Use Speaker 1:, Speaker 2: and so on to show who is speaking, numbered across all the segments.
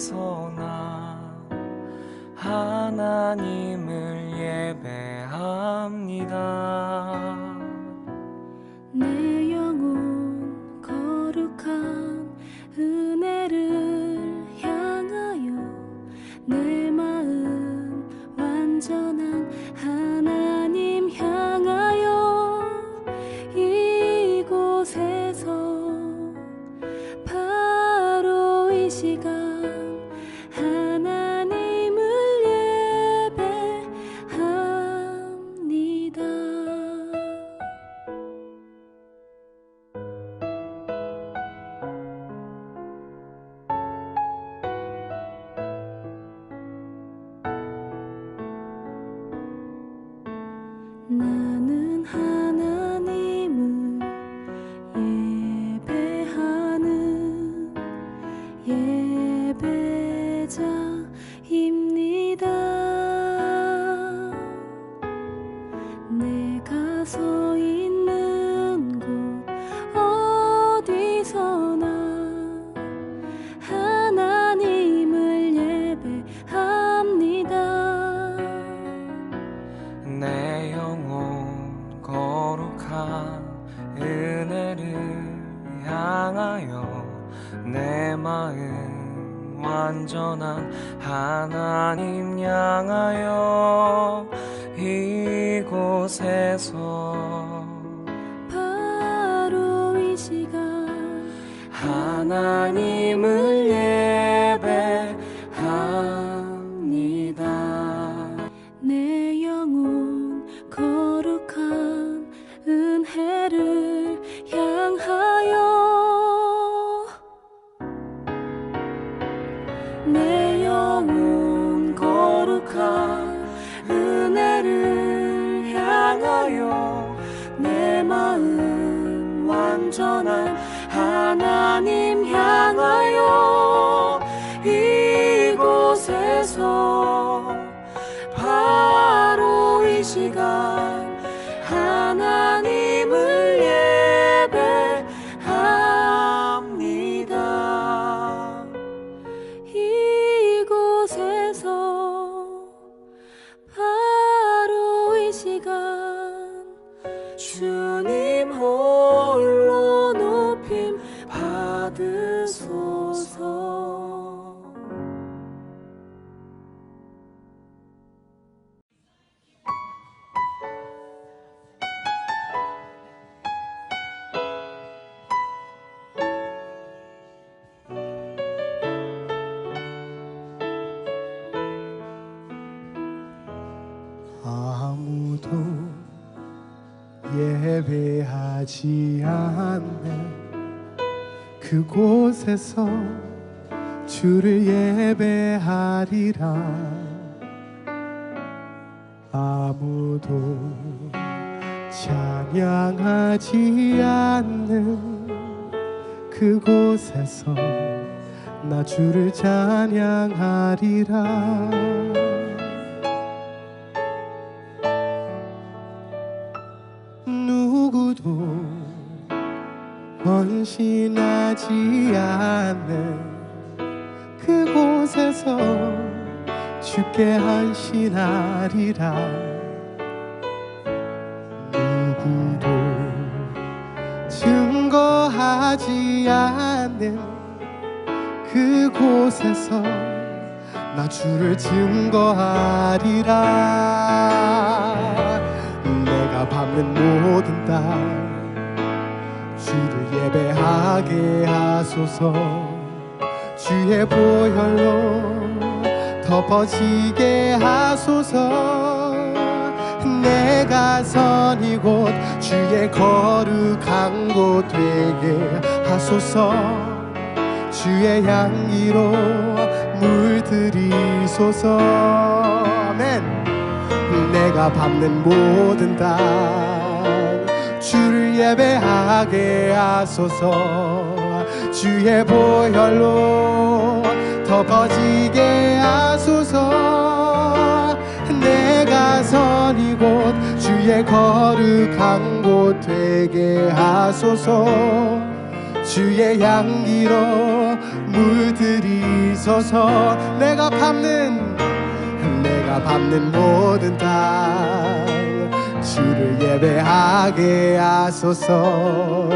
Speaker 1: 어디서나 하나님을 예배합니다.
Speaker 2: 내 영혼 거룩한 은혜를 향하여 내 마음 완전한 하나님 향하여 이곳에서 바로 이 시간 하나님을 예배합니다. 나는 하나님을 예배하는 예배자입니다. 내가 서 있는 곳 어디서나 하나님을 예배합니다.
Speaker 1: 내 영혼 거룩한 은혜를 향하여 내 마음 완전한 하나님 향하여 이곳에서
Speaker 2: 바로 이 시간
Speaker 1: 하나님을 예배합니다.
Speaker 2: 내 영혼 거룩한 은혜를 향하여 내 영혼 거룩한 은혜를 향하여 내 마음 완전한 하나님 향하여 이곳에서 바로 이 시간 하나님을 예배합니다. 이곳에서 바로 이 시간 주님 홀로 높임 받으소서.
Speaker 3: 아무도 예배하지 않는 그곳에서 주를 예배하리라. 아무도 찬양하지 않는 그곳에서 나 주를 찬양하리라. 누구도 헌신하지 않는 그곳에서 주께 헌신하리라. 누구도 증거하지 않는 그곳에서 나 주를 증거하리라. 내가 밟는 모든 땅 주를 예배하게 하소서. 주의 보혈로 덮어지게 하소서. 내가 선 이곳 주의 거룩한 곳 되게 하소서. 주의 향기로 물들이소서. 아멘. 내가 밟는 모든 땅 주를 예배하게 하소서. 주의 보혈로 덮어지게 하소서. 내가 선 이곳 주의 거룩한 곳 되게 하소서. 주의 향기로 물들이소서. 내가 밟는 모든 땅 주를 예배하게 하소서.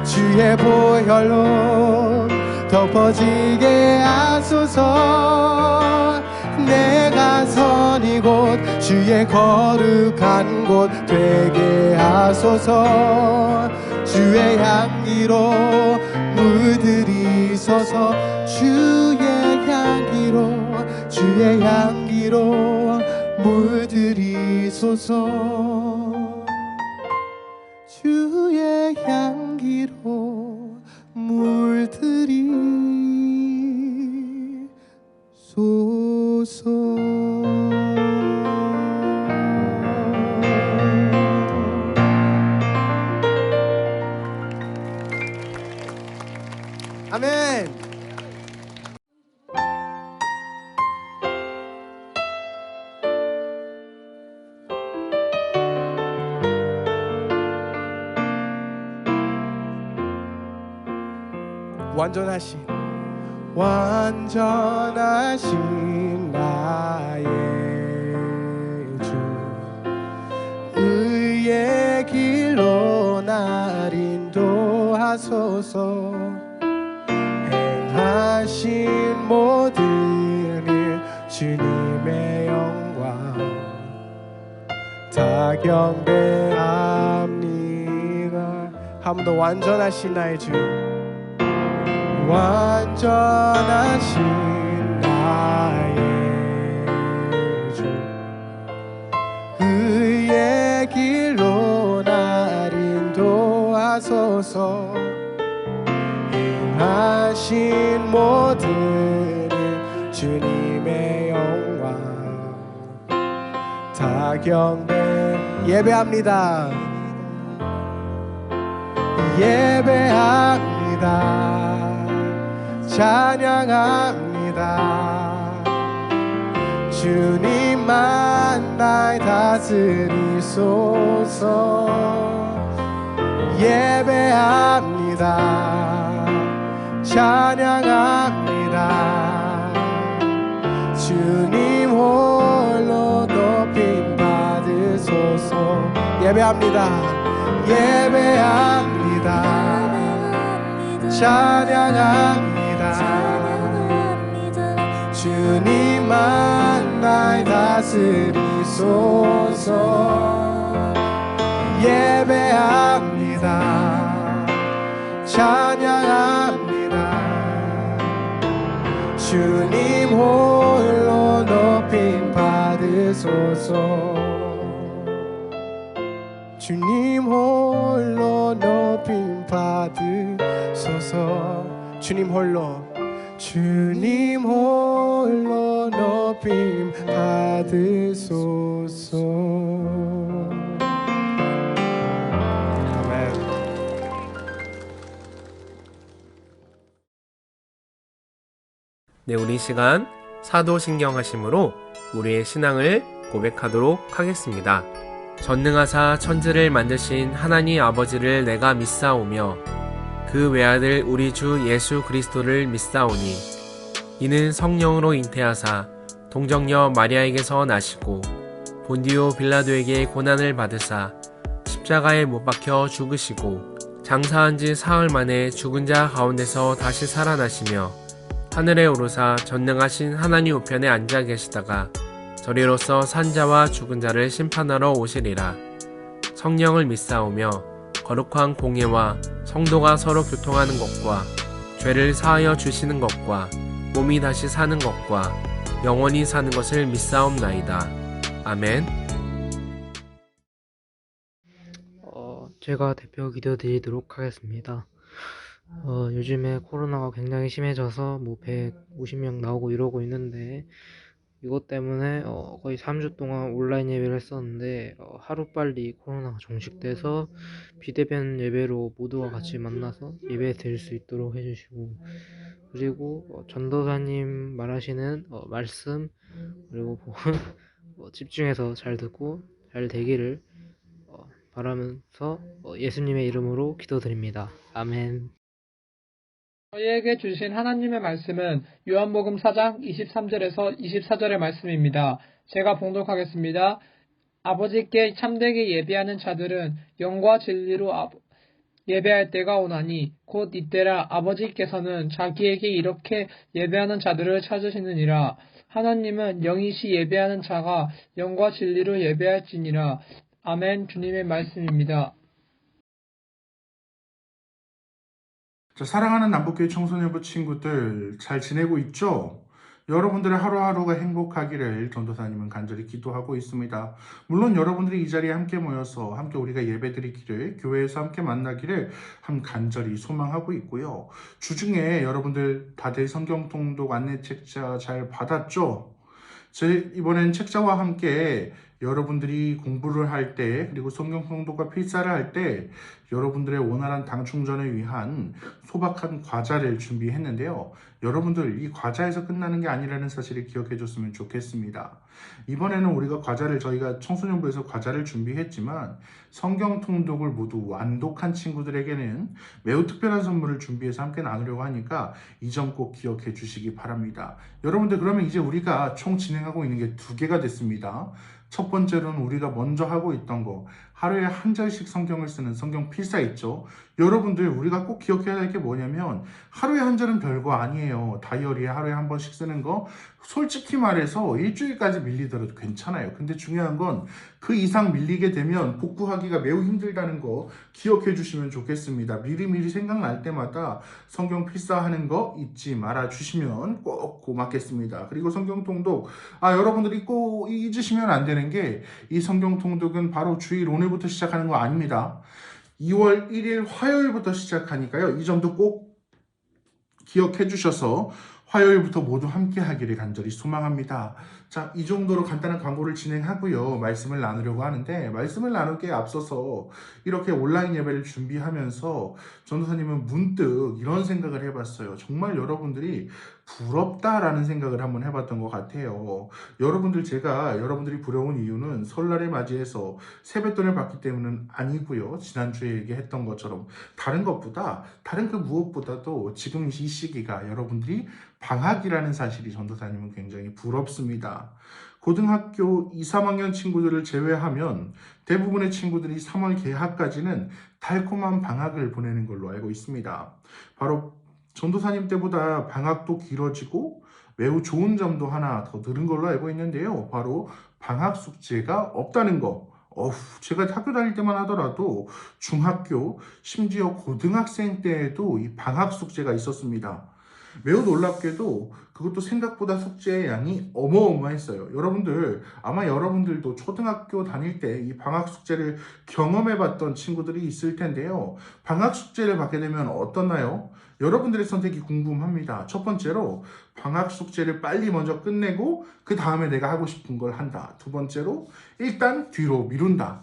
Speaker 3: 주의 보혈로 덮어지게 하소서. 내가 선 이곳 주의 거룩한 곳 되게 하소서. 주의 향기로 물들이소서. 주의 향기로 물들이소서. 주의 향기로 물들이소서. 아멘. 완전하신 나의 주, 의의 길로 날 인도하소서. 행하신 모든 일 주님의 영광 다 경배합니다. 한 번 더. 완전하신 나의 주, 완전하신 나의 주, 의의 길로 날 인도하소서. 행하신 모든 일 주님의 영광 다 경배. 예배합니다. 찬양합니다. 주님만 날 다스리소서. 예배합니다. 찬양합니다. 주님 홀로 높임 받으소서. 예배합니다. 찬양합니다. 주님만 날 다스리소서. 예배합니다. 찬양합니다. 주님 홀로 높임 받으소서. 주님 홀로 높임 받으소서. 주님 홀로 높임 받으소서. 아멘.
Speaker 1: 네, 우리 시간 사도신경하심으로 우리의 신앙을 고백하도록 하겠습니다. 전능하사 천지를 만드신 하나님 아버지를 내가 믿사오며 그 외아들 우리 주 예수 그리스도를 믿사오니 이는 성령으로 잉태하사 동정녀 마리아에게서 나시고 본디오 빌라도에게 고난을 받으사 십자가에 못 박혀 죽으시고 장사한 지 사흘 만에 죽은 자 가운데서 다시 살아나시며 하늘에 오르사 전능하신 하나님 우편에 앉아 계시다가 저리로서 산자와 죽은 자를 심판하러 오시리라. 성령을 믿사오며 거룩한 공예와 성도가 서로 교통하는 것과 죄를 사하여 주시는 것과 몸이 다시 사는 것과 영원히 사는 것을 믿사옵나이다. 아멘.
Speaker 4: 제가 대표 기도 드리도록 하겠습니다. 요즘에 코로나가 굉장히 심해져서 150명 나오고 이러고 있는데 이것 때문에 거의 3주 동안 온라인 예배를 했었는데 하루빨리 코로나가 종식돼서 비대면 예배로 모두가 같이 만나서 예배 드릴 수 있도록 해주시고, 그리고 전도사님 말하시는 말씀 그리고 집중해서 잘 듣고 잘 되기를 바라면서 예수님의 이름으로 기도드립니다. 아멘.
Speaker 5: 저희에게 주신 하나님의 말씀은 요한복음 4장 23절에서 24절의 말씀입니다. 제가 봉독하겠습니다. 아버지께 참되게 예배하는 자들은 영과 진리로 예배할 때가 오나니 곧 이때라 아버지께서는 자기에게 이렇게 예배하는 자들을 찾으시느니라. 하나님은 영이시 예배하는 자가 영과 진리로 예배할지니라. 아멘. 주님의 말씀입니다.
Speaker 6: 자, 사랑하는 남북교회 청소년부 친구들 잘 지내고 있죠? 여러분들의 하루하루가 행복하기를 전도사님은 간절히 기도하고 있습니다. 물론 여러분들이 이 자리에 함께 모여서 함께 우리가 예배드리기를, 교회에서 함께 만나기를 간절히 소망하고 있고요. 주중에 여러분들 다들 성경 통독 안내 책자 잘 받았죠? 이번엔 책자와 함께 여러분들이 공부를 할 때, 그리고 성경 통독과 필사를 할 때 여러분들의 원활한 당 충전을 위한 소박한 과자를 준비했는데요. 여러분들 이 과자에서 끝나는 게 아니라는 사실을 기억해 줬으면 좋겠습니다. 이번에는 우리가 저희가 청소년부에서 과자를 준비했지만 성경 통독을 모두 완독한 친구들에게는 매우 특별한 선물을 준비해서 함께 나누려고 하니까 이 점 꼭 기억해 주시기 바랍니다. 여러분들, 그러면 이제 우리가 총 진행하고 있는 게 2개가 됐습니다. 첫 번째로는 우리가 먼저 하고 있던 거, 하루에 한 절씩 성경을 쓰는 성경 필사 있죠. 여러분들, 우리가 꼭 기억해야 할 게 뭐냐면 하루에 한 절은 별거 아니에요. 다이어리에 하루에 한 번씩 쓰는 거 솔직히 말해서 일주일까지 밀리더라도 괜찮아요. 근데 중요한 건 그 이상 밀리게 되면 복구하기가 매우 힘들다는 거 기억해 주시면 좋겠습니다. 미리미리 생각날 때마다 성경 필사하는 거 잊지 말아 주시면 꼭 고맙겠습니다. 그리고 성경 통독, 여러분들이 꼭 잊으시면 안 되는 게, 이 성경 통독은 바로 주일 오늘부터 시작하는 거 아닙니다. 2월 1일 화요일부터 시작하니까요. 이 점도 꼭 기억해 주셔서 화요일부터 모두 함께 하기를 간절히 소망합니다. 자, 이 정도로 간단한 광고를 진행하고요. 말씀을 나누려고 하는데, 말씀을 나누기에 앞서서 이렇게 온라인 예배를 준비하면서 전도사님은 문득 이런 생각을 해봤어요. 정말 여러분들이 부럽다라는 생각을 한번 해봤던 것 같아요. 여러분들이 부러운 이유는 설날을 맞이해서 세뱃돈을 받기 때문은 아니고요. 지난주에 얘기했던 것처럼 다른 그 무엇보다도 지금 이 시기가 여러분들이 방학이라는 사실이 전도사님은 굉장히 부럽습니다. 고등학교 2, 3학년 친구들을 제외하면 대부분의 친구들이 3월 개학까지는 달콤한 방학을 보내는 걸로 알고 있습니다. 바로 전도사님 때보다 방학도 길어지고 매우 좋은 점도 하나 더 늘은 걸로 알고 있는데요. 바로 방학 숙제가 없다는 거. 제가 학교 다닐 때만 하더라도 중학교, 심지어 고등학생 때에도 이 방학 숙제가 있었습니다. 매우 놀랍게도 그것도 생각보다 숙제의 양이 어마어마했어요. 아마 여러분들도 초등학교 다닐 때 이 방학 숙제를 경험해봤던 친구들이 있을 텐데요. 방학 숙제를 받게 되면 어떻나요? 여러분들의 선택이 궁금합니다. 첫 번째로 방학 숙제를 빨리 먼저 끝내고 그 다음에 내가 하고 싶은 걸 한다. 두 번째로 일단 뒤로 미룬다.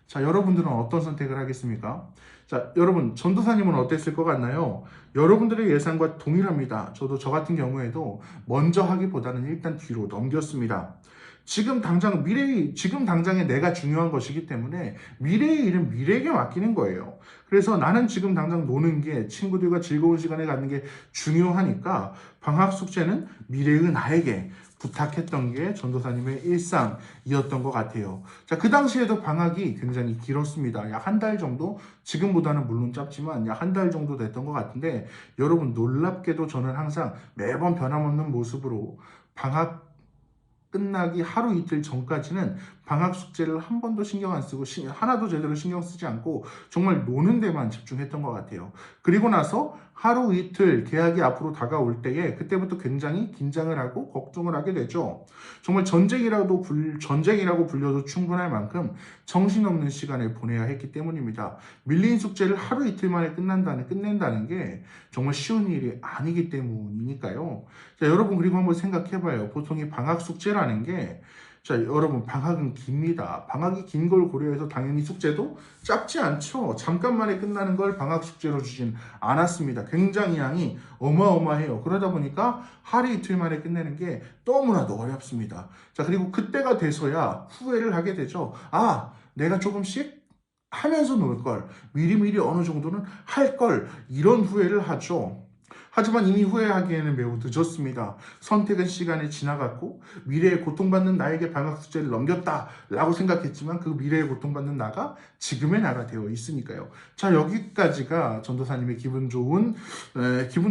Speaker 6: 자, 여러분들은 어떤 선택을 하겠습니까? 자, 여러분, 전도사님은 어땠을 것 같나요? 여러분들의 예상과 동일합니다. 저 같은 경우에도 먼저 하기보다는 일단 뒤로 넘겼습니다. 지금 당장에 내가 중요한 것이기 때문에 미래의 일은 미래에게 맡기는 거예요. 그래서 나는 지금 당장 노는 게, 친구들과 즐거운 시간을 갖는 게 중요하니까 방학 숙제는 미래의 나에게 부탁했던 게 전도사님의 일상이었던 것 같아요. 자, 그 당시에도 방학이 굉장히 길었습니다. 약 한 달 정도, 지금보다는 물론 짧지만 약 한 달 정도 됐던 것 같은데, 여러분, 놀랍게도 저는 항상 매번 변함없는 모습으로 방학 끝나기 하루 이틀 전까지는 방학 숙제를 한 번도 신경 안 쓰고 하나도 제대로 신경 쓰지 않고 정말 노는 데만 집중했던 것 같아요. 그리고 나서 하루 이틀 개학이 앞으로 다가올 때에 그때부터 굉장히 긴장을 하고 걱정을 하게 되죠. 정말 전쟁이라고 불려도 충분할 만큼 정신없는 시간을 보내야 했기 때문입니다. 밀린 숙제를 하루 이틀 만에 끝낸다는 게 정말 쉬운 일이 아니기 때문이니까요. 자, 여러분, 그리고 한번 생각해봐요. 보통 이 방학 숙제라는 게, 자, 여러분, 방학은 깁니다. 방학이 긴 걸 고려해서 당연히 숙제도 짧지 않죠. 잠깐만에 끝나는 걸 방학 숙제로 주진 않았습니다. 굉장히 양이 어마어마해요. 그러다 보니까 하루 이틀 만에 끝내는 게 너무나도 어렵습니다. 자, 그리고 그때가 돼서야 후회를 하게 되죠. 내가 조금씩 하면서 놀 걸, 미리미리 어느 정도는 할 걸, 이런 후회를 하죠. 하지만 이미 후회하기에는 매우 늦었습니다. 선택은 시간이 지나갔고 미래에 고통받는 나에게 방학 숙제를 넘겼다라고 생각했지만 그 미래에 고통받는 나가 지금의 나가 되어 있으니까요. 자, 여기까지가 전도사님의 기분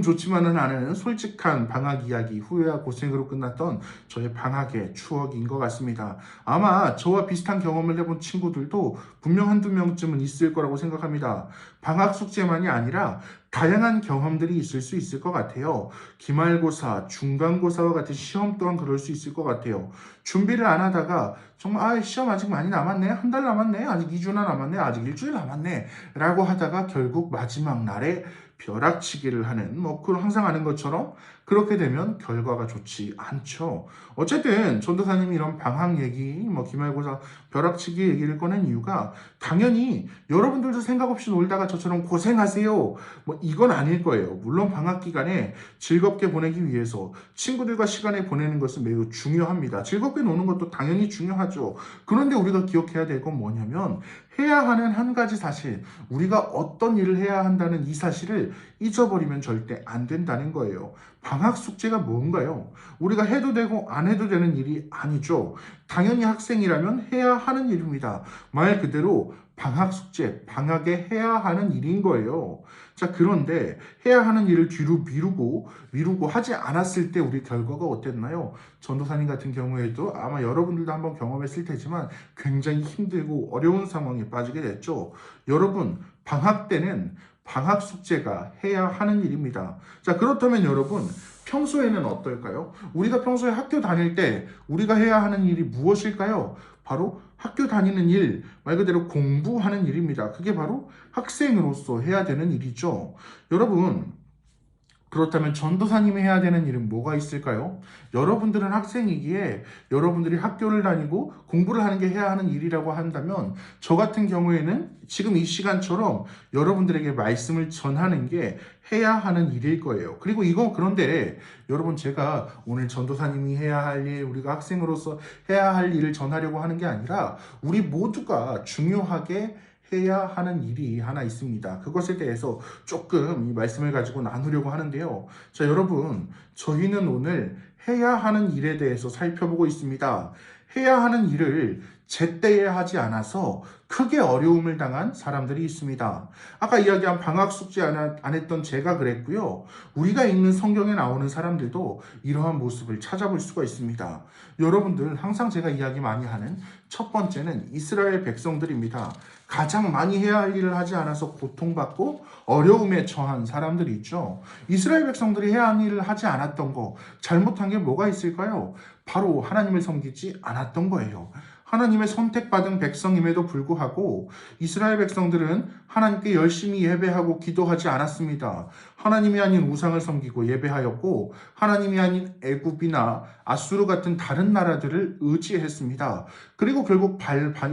Speaker 6: 좋지만은 않은 솔직한 방학 이야기, 후회와 고생으로 끝났던 저의 방학의 추억인 것 같습니다. 아마 저와 비슷한 경험을 해본 친구들도 분명 한두 명쯤은 있을 거라고 생각합니다. 방학 숙제만이 아니라 다양한 경험들이 있을 수 있을 것 같아요. 기말고사, 중간고사와 같은 시험 또한 그럴 수 있을 것 같아요. 준비를 안 하다가 정말 시험 아직 많이 남았네, 한 달 남았네, 아직 2주나 남았네, 아직 일주일 남았네 라고 하다가 결국 마지막 날에 벼락치기를 하는, 항상 하는 것처럼 그렇게 되면 결과가 좋지 않죠. 어쨌든 전도사님이 이런 방학 얘기, 기말고사 벼락치기 얘기를 꺼낸 이유가 당연히 여러분들도 생각 없이 놀다가 저처럼 고생하세요, 이건 아닐 거예요. 물론 방학 기간에 즐겁게 보내기 위해서 친구들과 시간을 보내는 것은 매우 중요합니다. 즐겁게 노는 것도 당연히 중요하죠. 그런데 우리가 기억해야 될 건 뭐냐면 해야 하는 한 가지 사실, 우리가 어떤 일을 해야 한다는 이 사실을 잊어버리면 절대 안 된다는 거예요. 방학 숙제가 뭔가요? 우리가 해도 되고 안 해도 되는 일이 아니죠. 당연히 학생이라면 해야 하는 일입니다. 말 그대로 방학 숙제, 방학에 해야 하는 일인 거예요. 자, 그런데 해야 하는 일을 뒤로 미루고 하지 않았을 때 우리 결과가 어땠나요? 전도사님 같은 경우에도 아마 여러분들도 한번 경험했을 테지만 굉장히 힘들고 어려운 상황에 빠지게 됐죠. 여러분, 방학 때는 방학 숙제가 해야 하는 일입니다. 자, 그렇다면 여러분, 평소에는 어떨까요? 우리가 평소에 학교 다닐 때 우리가 해야 하는 일이 무엇일까요? 바로 학교 다니는 일, 말 그대로 공부하는 일입니다. 그게 바로 학생으로서 해야 되는 일이죠. 여러분, 그렇다면 전도사님이 해야 되는 일은 뭐가 있을까요? 여러분들은 학생이기에 여러분들이 학교를 다니고 공부를 하는 게 해야 하는 일이라고 한다면 저 같은 경우에는 지금 이 시간처럼 여러분들에게 말씀을 전하는 게 해야 하는 일일 거예요. 그리고 그런데 여러분, 제가 오늘 전도사님이 해야 할 일, 우리가 학생으로서 해야 할 일을 전하려고 하는 게 아니라 우리 모두가 중요하게 해야 하는 일이 하나 있습니다. 그것에 대해서 조금 이 말씀을 가지고 나누려고 하는데요. 자, 여러분, 저희는 오늘 해야 하는 일에 대해서 살펴보고 있습니다. 해야 하는 일을 제때에 하지 않아서 크게 어려움을 당한 사람들이 있습니다. 아까 이야기한 방학 숙제 안 했던 제가 그랬고요. 우리가 읽는 성경에 나오는 사람들도 이러한 모습을 찾아볼 수가 있습니다. 여러분들, 항상 제가 이야기 많이 하는 첫 번째는 이스라엘 백성들입니다. 가장 많이 해야 할 일을 하지 않아서 고통받고 어려움에 처한 사람들이 있죠. 이스라엘 백성들이 해야 하는 일을 하지 않았던 거, 잘못한 게 뭐가 있을까요? 바로 하나님을 섬기지 않았던 거예요. 하나님의 선택받은 백성임에도 불구하고 이스라엘 백성들은 하나님께 열심히 예배하고 기도하지 않았습니다. 하나님이 아닌 우상을 섬기고 예배하였고 하나님이 아닌 애굽이나 아수르 같은 다른 나라들을 의지했습니다. 그리고 결국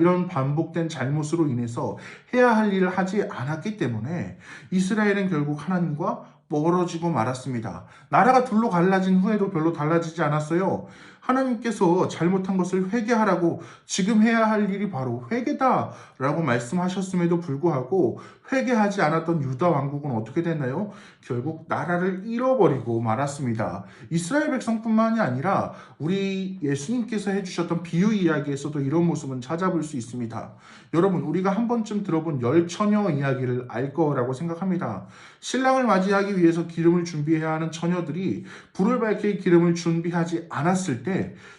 Speaker 6: 이런 반복된 잘못으로 인해서 해야 할 일을 하지 않았기 때문에 이스라엘은 결국 하나님과 멀어지고 말았습니다. 나라가 둘로 갈라진 후에도 별로 달라지지 않았어요. 하나님께서 잘못한 것을 회개하라고 지금 해야 할 일이 바로 회개다라고 말씀하셨음에도 불구하고 회개하지 않았던 유다 왕국은 어떻게 됐나요? 결국 나라를 잃어버리고 말았습니다. 이스라엘 백성뿐만이 아니라 우리 예수님께서 해주셨던 비유 이야기에서도 이런 모습은 찾아볼 수 있습니다. 여러분, 우리가 한 번쯤 들어본 열처녀 이야기를 알 거라고 생각합니다. 신랑을 맞이하기 위해서 기름을 준비해야 하는 처녀들이 불을 밝힐 기름을 준비하지 않았을 때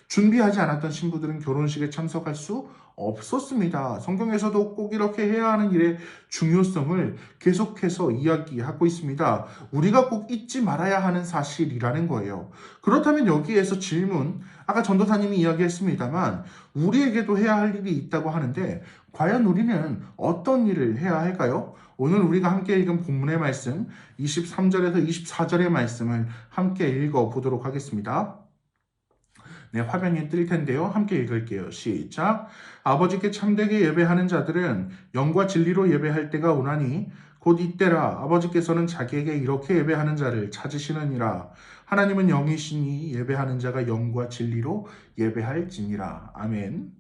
Speaker 6: 준비하지 않았던 신부들은 결혼식에 참석할 수 없었습니다. 성경에서도 꼭 이렇게 해야 하는 일의 중요성을 계속해서 이야기하고 있습니다. 우리가 꼭 잊지 말아야 하는 사실이라는 거예요. 그렇다면 여기에서 질문, 아까 전도사님이 이야기했습니다만 우리에게도 해야 할 일이 있다고 하는데 과연 우리는 어떤 일을 해야 할까요? 오늘 우리가 함께 읽은 본문의 말씀 23절에서 24절의 말씀을 함께 읽어보도록 하겠습니다. 네, 화면이 뜰 텐데요. 함께 읽을게요. 시작. 아버지께 참되게 예배하는 자들은 영과 진리로 예배할 때가 오나니 곧 이때라. 아버지께서는 자기에게 이렇게 예배하는 자를 찾으시느니라. 하나님은 영이시니 예배하는 자가 영과 진리로 예배할지니라. 아멘.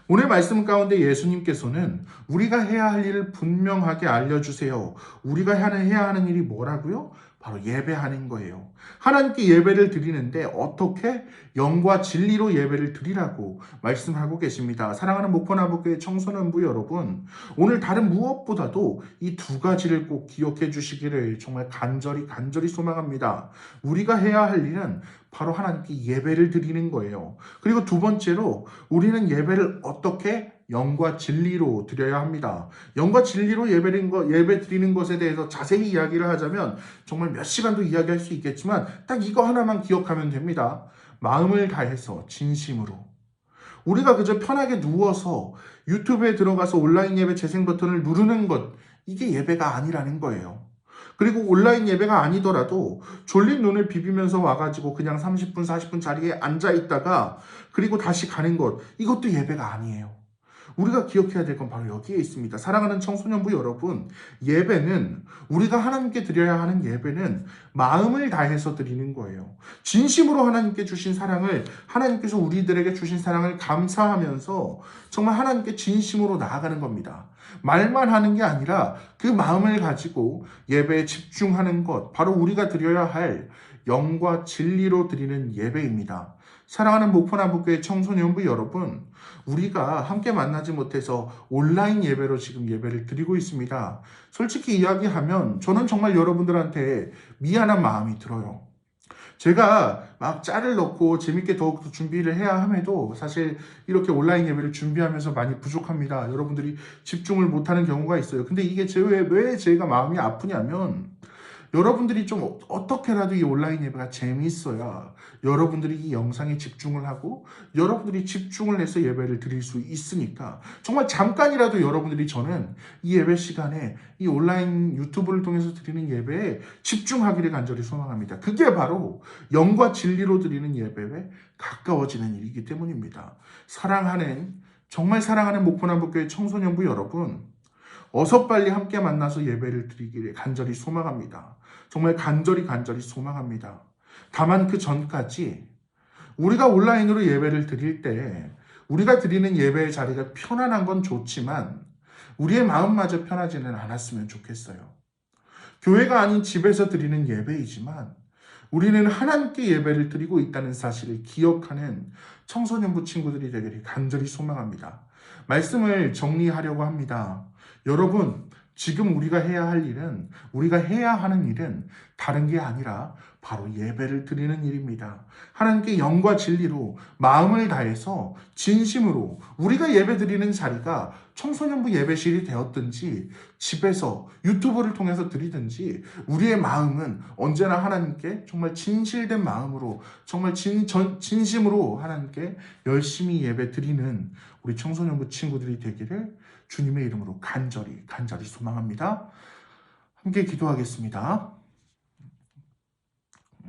Speaker 6: 오늘 말씀 가운데 예수님께서는 우리가 해야 할 일을 분명하게 알려주세요. 우리가 해야 하는 일이 뭐라고요? 바로 예배하는 거예요. 하나님께 예배를 드리는데 어떻게? 영과 진리로 예배를 드리라고 말씀하고 계십니다. 사랑하는 목포나무교회 청소년부 여러분, 오늘 다른 무엇보다도 이 두 가지를 꼭 기억해 주시기를 정말 간절히 소망합니다. 우리가 해야 할 일은 바로 하나님께 예배를 드리는 거예요. 그리고 두 번째로 우리는 예배를 어떻게? 영과 진리로 드려야 합니다. 영과 진리로 예배 드리는 것에 대해서 자세히 이야기를 하자면 정말 몇 시간도 이야기할 수 있겠지만 딱 이거 하나만 기억하면 됩니다. 마음을 다해서 진심으로. 우리가 그저 편하게 누워서 유튜브에 들어가서 온라인 예배 재생 버튼을 누르는 것, 이게 예배가 아니라는 거예요. 그리고 온라인 예배가 아니더라도 졸린 눈을 비비면서 와가지고 그냥 30분, 40분 자리에 앉아 있다가 그리고 다시 가는 것, 이것도 예배가 아니에요. 우리가 기억해야 될 건 바로 여기에 있습니다. 사랑하는 청소년부 여러분, 예배는 우리가 하나님께 드려야 하는 예배는 마음을 다해서 드리는 거예요. 진심으로 하나님께 주신 사랑을, 하나님께서 우리들에게 주신 사랑을 감사하면서 정말 하나님께 진심으로 나아가는 겁니다. 말만 하는 게 아니라 그 마음을 가지고 예배에 집중하는 것, 바로 우리가 드려야 할 영과 진리로 드리는 예배입니다. 사랑하는 목포나무교회 청소년부 여러분, 우리가 함께 만나지 못해서 온라인 예배로 지금 예배를 드리고 있습니다. 솔직히 이야기하면 저는 정말 여러분들한테 미안한 마음이 들어요. 제가 막 짤을 넣고 재밌게 더욱더 준비를 해야 함에도 사실 이렇게 온라인 예배를 준비하면서 많이 부족합니다. 여러분들이 집중을 못하는 경우가 있어요. 근데 이게 왜 제가 마음이 아프냐면 여러분들이 좀 어떻게라도 이 온라인 예배가 재미있어야 여러분들이 이 영상에 집중을 하고 여러분들이 집중을 해서 예배를 드릴 수 있으니까 정말 잠깐이라도 여러분들이 저는 이 예배 시간에 이 온라인 유튜브를 통해서 드리는 예배에 집중하기를 간절히 소망합니다. 그게 바로 영과 진리로 드리는 예배에 가까워지는 일이기 때문입니다. 정말 사랑하는 목포나무교회 청소년부 여러분, 어서 빨리 함께 만나서 예배를 드리기를 간절히 소망합니다. 정말 간절히 소망합니다. 다만 그 전까지 우리가 온라인으로 예배를 드릴 때 우리가 드리는 예배의 자리가 편안한 건 좋지만 우리의 마음마저 편하지는 않았으면 좋겠어요. 교회가 아닌 집에서 드리는 예배이지만 우리는 하나님께 예배를 드리고 있다는 사실을 기억하는 청소년부 친구들이 되기를 간절히 소망합니다. 말씀을 정리하려고 합니다. 여러분, 지금 우리가 해야 하는 일은 다른 게 아니라 바로 예배를 드리는 일입니다. 하나님께 영과 진리로 마음을 다해서 진심으로 우리가 예배 드리는 자리가 청소년부 예배실이 되었든지 집에서 유튜브를 통해서 드리든지 우리의 마음은 언제나 하나님께 정말 진실된 마음으로 정말 진심으로 하나님께 열심히 예배 드리는 우리 청소년부 친구들이 되기를 주님의 이름으로 간절히 소망합니다. 함께 기도하겠습니다.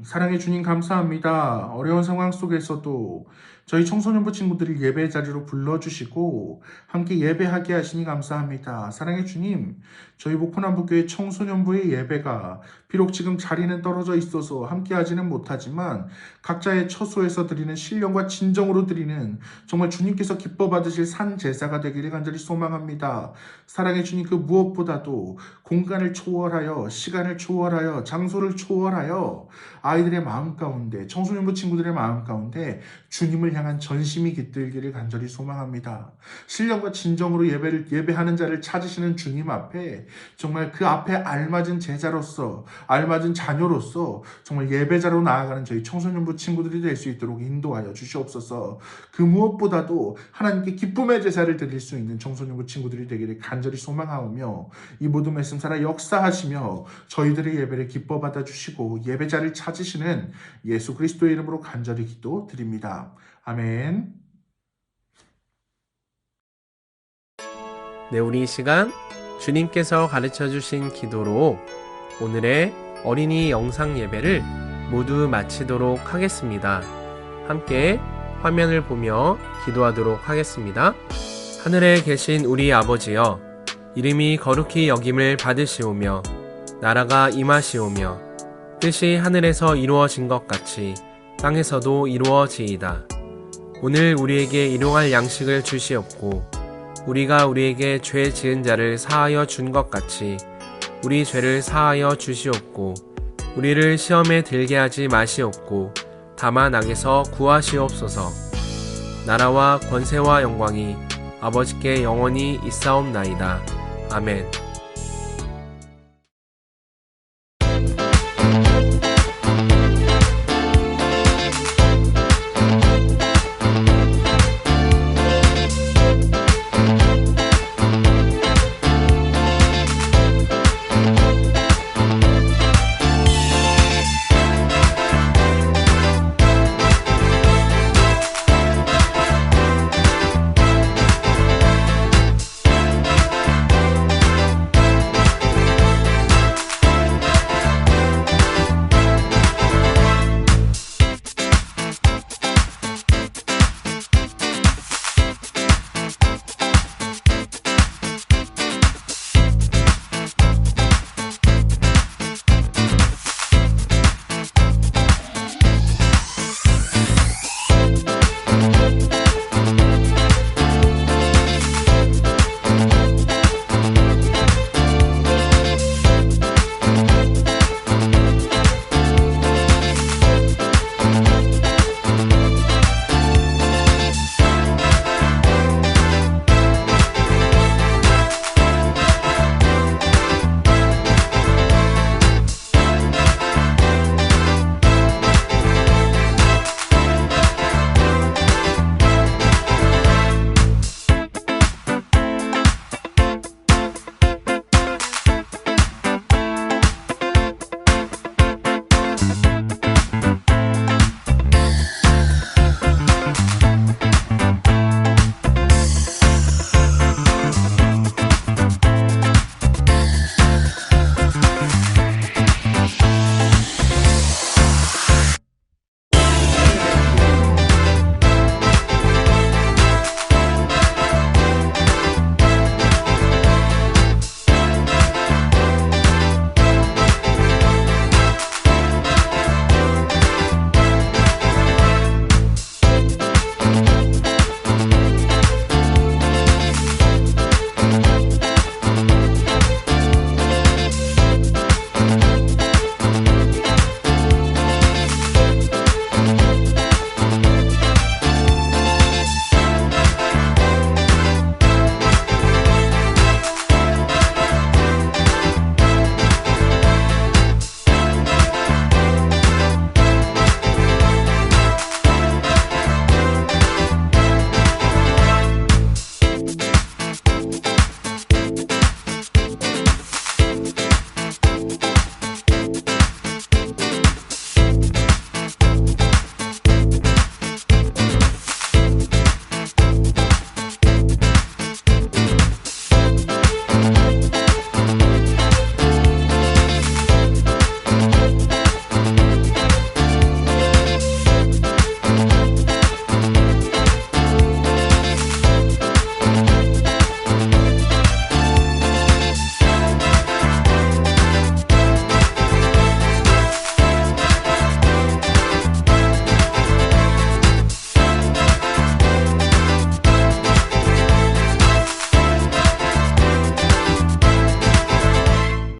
Speaker 6: 사랑해 주님 감사합니다. 어려운 상황 속에서도 저희 청소년부 친구들을 예배 자리로 불러주시고 함께 예배하게 하시니 감사합니다. 사랑해 주님, 저희 목포남부교회 청소년부의 예배가 비록 지금 자리는 떨어져 있어서 함께 하지는 못하지만 각자의 처소에서 드리는 신령과 진정으로 드리는 정말 주님께서 기뻐 받으실 산 제사가 되기를 간절히 소망합니다. 사랑해 주님, 그 무엇보다도 공간을 초월하여 시간을 초월하여 장소를 초월하여 아이들의 마음 가운데 청소년부 친구들의 마음 가운데 주님을 향한 전심이 깃들기를 간절히 소망합니다. 신령과 진정으로 예배하는 자를 찾으시는 주님 앞에 정말 그 앞에 알맞은 제자로서 알맞은 자녀로서 정말 예배자로 나아가는 저희 청소년부 친구들이 될 수 있도록 인도하여 주시옵소서. 그 무엇보다도 하나님께 기쁨의 제사를 드릴 수 있는 청소년부 친구들이 되기를 간절히 소망하오며 이 모든 말씀 살아 역사하시며 저희들의 예배를 기뻐 받아주시고 예배자를 찾으시는 예수 그리스도의 이름으로 간절히 기도드립니다. 아멘.
Speaker 1: 네, 우리 이 시간 주님께서 가르쳐주신 기도로 오늘의 어린이 영상 예배를 모두 마치도록 하겠습니다. 함께 화면을 보며 기도하도록 하겠습니다. 하늘에 계신 우리 아버지여, 이름이 거룩히 여김을 받으시오며 나라가 임하시오며 뜻이 하늘에서 이루어진 것 같이 땅에서도 이루어지이다. 오늘 우리에게 일용할 양식을 주시옵고 우리가 우리에게 죄 지은 자를 사하여 준 것 같이 우리 죄를 사하여 주시옵고 우리를 시험에 들게 하지 마시옵고 다만 악에서 구하시옵소서. 나라와 권세와 영광이 아버지께 영원히 있사옵나이다. 아멘.